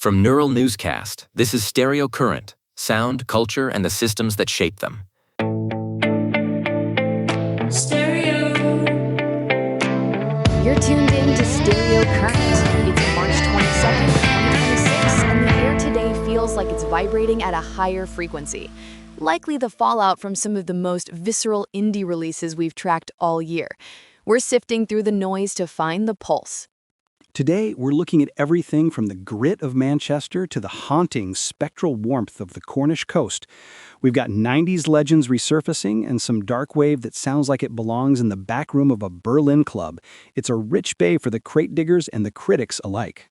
From Neural Newscast, this is Stereo Current, sound, culture, and the systems that shape them. Stereo. You're tuned in to Stereo Current. It's March 22nd, 2026, and the air today feels like it's vibrating at a higher frequency. Likely the fallout from some of the most visceral indie releases we've tracked all year. We're sifting through the noise to find the pulse. Today, we're looking at everything from the grit of Manchester to the haunting, spectral warmth of the Cornish coast. We've got 90s legends resurfacing and some dark wave that sounds like it belongs in the back room of a Berlin club. It's a rich bay for the crate diggers and the critics alike.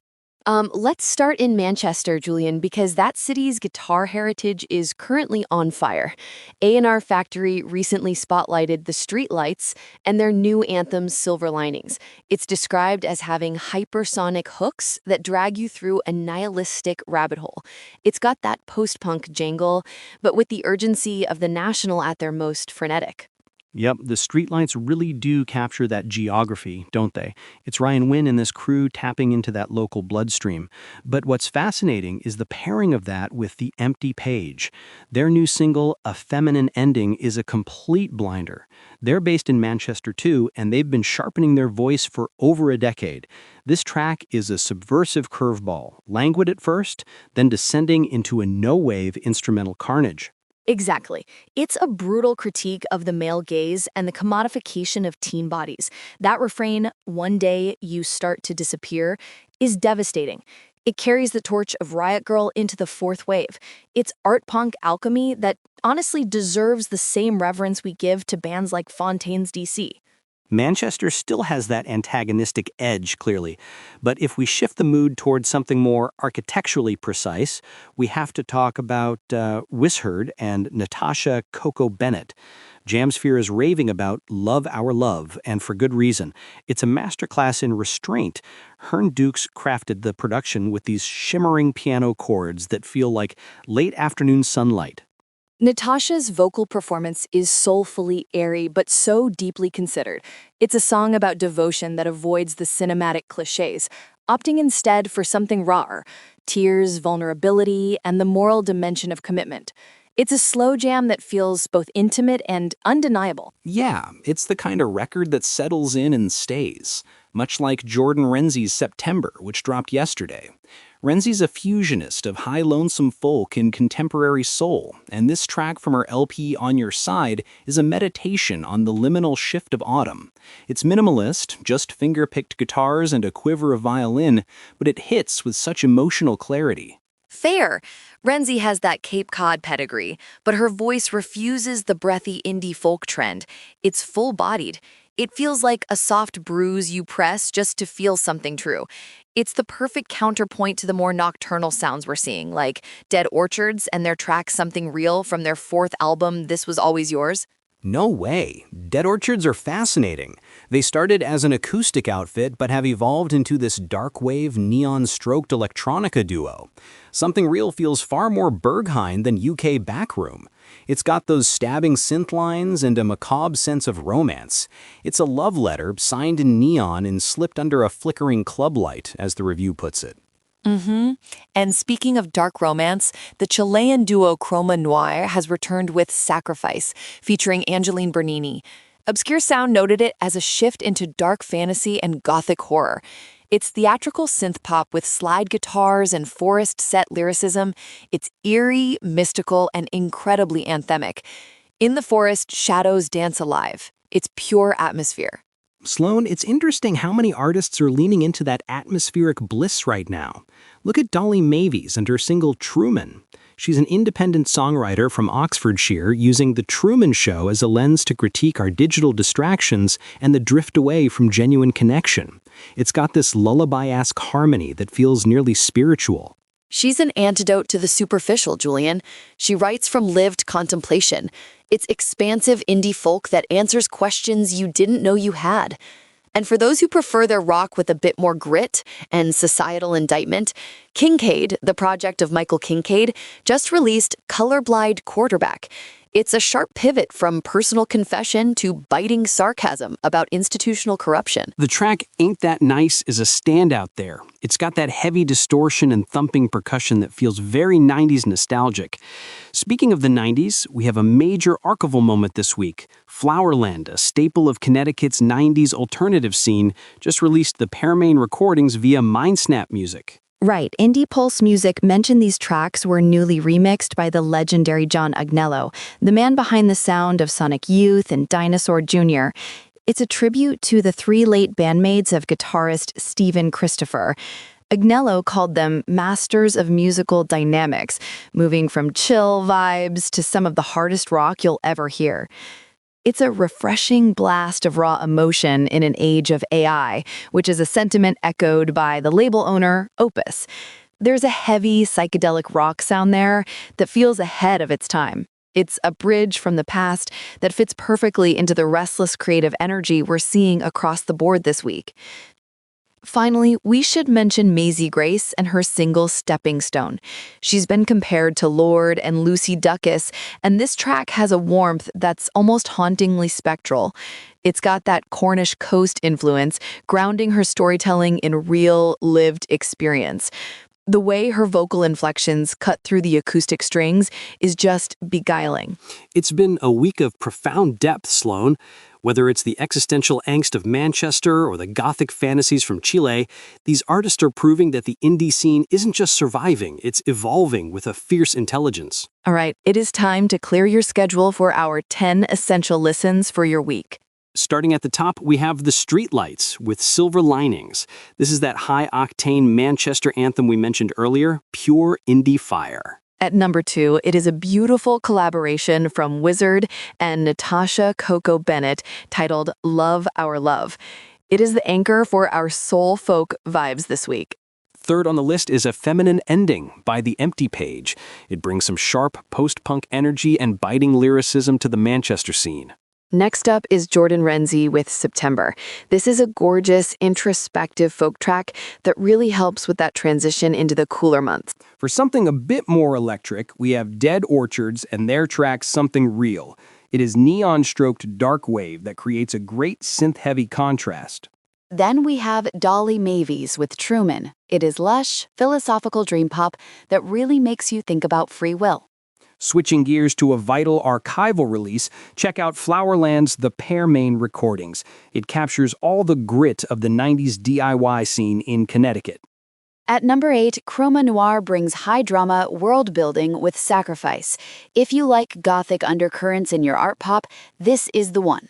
Let's start in Manchester, Julian, because that city's guitar heritage is currently on fire. A&R Factory recently spotlighted the Streetlights and their new anthem, Silver Linings. It's described as having hypersonic hooks that drag you through a nihilistic rabbit hole. It's got that post-punk jangle, but with the urgency of the National at their most frenetic. Yep, the streetlights really do capture that geography, don't they? It's Ryan Wynn and this crew tapping into that local bloodstream. But what's fascinating is the pairing of that with The Empty Page. Their new single, A Feminine Ending, is a complete blinder. They're based in Manchester too, and they've been sharpening their voice for over a decade. This track is a subversive curveball, languid at first, then descending into a no-wave instrumental carnage. Exactly. It's a brutal critique of the male gaze and the commodification of teen bodies. That refrain, "One day you start to disappear," is devastating. It carries the torch of Riot Grrrl into the fourth wave. It's art punk alchemy that honestly deserves the same reverence we give to bands like Fontaine's DC. Manchester still has that antagonistic edge, clearly. But if we shift the mood towards something more architecturally precise, we have to talk about Wizherd and Natassja Bennett. Jamsphere is raving about Love Our Love, and for good reason. It's a masterclass in restraint. Hearn Dukes crafted the production with these shimmering piano chords that feel like late afternoon sunlight. Natassja's vocal performance is soulfully airy, but so deeply considered. It's a song about devotion that avoids the cinematic cliches, opting instead for something rawer, tears, vulnerability, and the moral dimension of commitment. It's a slow jam that feels both intimate and undeniable. Yeah, it's the kind of record that settles in and stays, much like Jordan Renzi's September, which dropped yesterday. Renzi's a fusionist of high lonesome folk and contemporary soul, and this track from her LP On Your Side is a meditation on the liminal shift of autumn. It's minimalist, just finger-picked guitars and a quiver of violin, but it hits with such emotional clarity. Fair. Renzi has that Cape Cod pedigree, but her voice refuses the breathy indie folk trend. It's full-bodied. It feels like a soft bruise you press just to feel something true. It's the perfect counterpoint to the more nocturnal sounds we're seeing, like Dead Orchards and their track Something Real from their fourth album, This Was Always Yours. No way. Dead Orchards are fascinating. They started as an acoustic outfit but have evolved into this dark wave, neon-stroked electronica duo. Something Real feels far more Berghain than UK Backroom. It's got those stabbing synth lines and a macabre sense of romance. It's a love letter signed in neon and slipped under a flickering club light, as the review puts it. And speaking of dark romance, the Chilean duo Chroma Noir has returned with Sacrifice, featuring Angeline Bernini. Obscure Sound noted it as a shift into dark fantasy and gothic horror. It's theatrical synth pop with slide guitars and forest-set lyricism. It's eerie, mystical, and incredibly anthemic. In the forest, shadows dance alive. It's pure atmosphere. Sloan, it's interesting how many artists are leaning into that atmospheric bliss right now. Look at Dolly Mavies and her single Truman. She's an independent songwriter from Oxfordshire using The Truman Show as a lens to critique our digital distractions and the drift away from genuine connection. It's got this lullaby-esque harmony that feels nearly spiritual. She's an antidote to the superficial, Julian. She writes from lived contemplation. It's expansive indie folk that answers questions you didn't know you had. And for those who prefer their rock with a bit more grit and societal indictment, Kincaid, the project of Michael Kincaid, just released Colorblind Quarterback. It's a sharp pivot from personal confession to biting sarcasm about institutional corruption. The track Ain't That Nice is a standout there. It's got that heavy distortion and thumping percussion that feels very 90s nostalgic. Speaking of the 90s, we have a major archival moment this week. Flowerland, a staple of Connecticut's 90s alternative scene, just released the Pearmain recordings via Mindsnap Music. Right. Indie Pulse Music mentioned these tracks were newly remixed by the legendary John Agnello, the man behind the sound of Sonic Youth and Dinosaur Jr. It's a tribute to the three late bandmates of guitarist Stephen Christopher. Agnello called them masters of musical dynamics, moving from chill vibes to some of the hardest rock you'll ever hear. It's a refreshing blast of raw emotion in an age of AI, which is a sentiment echoed by the label owner, Opus. There's a heavy psychedelic rock sound there that feels ahead of its time. It's a bridge from the past that fits perfectly into the restless creative energy we're seeing across the board this week. Finally, we should mention Maisie Grace and her single Stepping Stone. She's been compared to Lorde and Lucy Dacus, and this track has a warmth that's almost hauntingly spectral. It's got that Cornish coast influence, grounding her storytelling in real, lived experience. The way her vocal inflections cut through the acoustic strings is just beguiling. It's been a week of profound depth, Sloan. Whether it's the existential angst of Manchester or the gothic fantasies from Chile, these artists are proving that the indie scene isn't just surviving, it's evolving with a fierce intelligence. All right, it is time to clear your schedule for our 10 essential listens for your week. Starting at the top, we have the Streetlights with Silver Linings. This is that high-octane Manchester anthem we mentioned earlier, pure indie fire. At number 2, it is a beautiful collaboration from Wizherd and Natassja Coco Bennett titled Love Our Love. It is the anchor for our soul folk vibes this week. Third on the list is A Feminine Ending by The Empty Page. It brings some sharp post-punk energy and biting lyricism to the Manchester scene. Next up is Jordan Renzi with September. This is a gorgeous, introspective folk track that really helps with that transition into the cooler months. For something a bit more electric, we have Dead Orchards and their track Something Real. It is neon-stroked dark wave that creates a great synth-heavy contrast. Then we have Dolly Mavies with Truman. It is lush, philosophical dream pop that really makes you think about free will. Switching gears to a vital archival release, check out Flowerland's The Pearmain recordings. It captures all the grit of the 90s DIY scene in Connecticut. At number 8, Chroma Noir brings high drama world building with Sacrifice. If you like gothic undercurrents in your art pop, this is the one.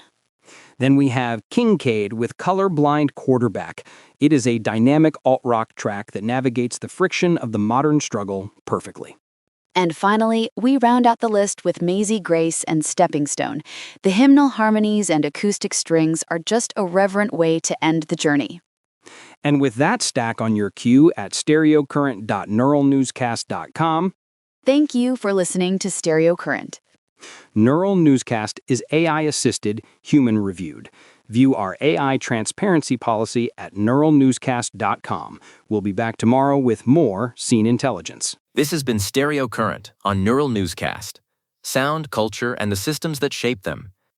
Then we have Kincaid with Colorblind Quarterback. It is a dynamic alt-rock track that navigates the friction of the modern struggle perfectly. And finally, we round out the list with Maisie Grace and Stepping Stone. The hymnal harmonies and acoustic strings are just a reverent way to end the journey. And with that stack on your queue at stereocurrent.neuralnewscast.com, Thank you for listening to Stereo Current. Neural Newscast is AI-assisted, human-reviewed. View our AI transparency policy at neuralnewscast.com. We'll be back tomorrow with more Scene Intelligence. This has been Stereo Current on Neural Newscast. Sound, culture, and the systems that shape them.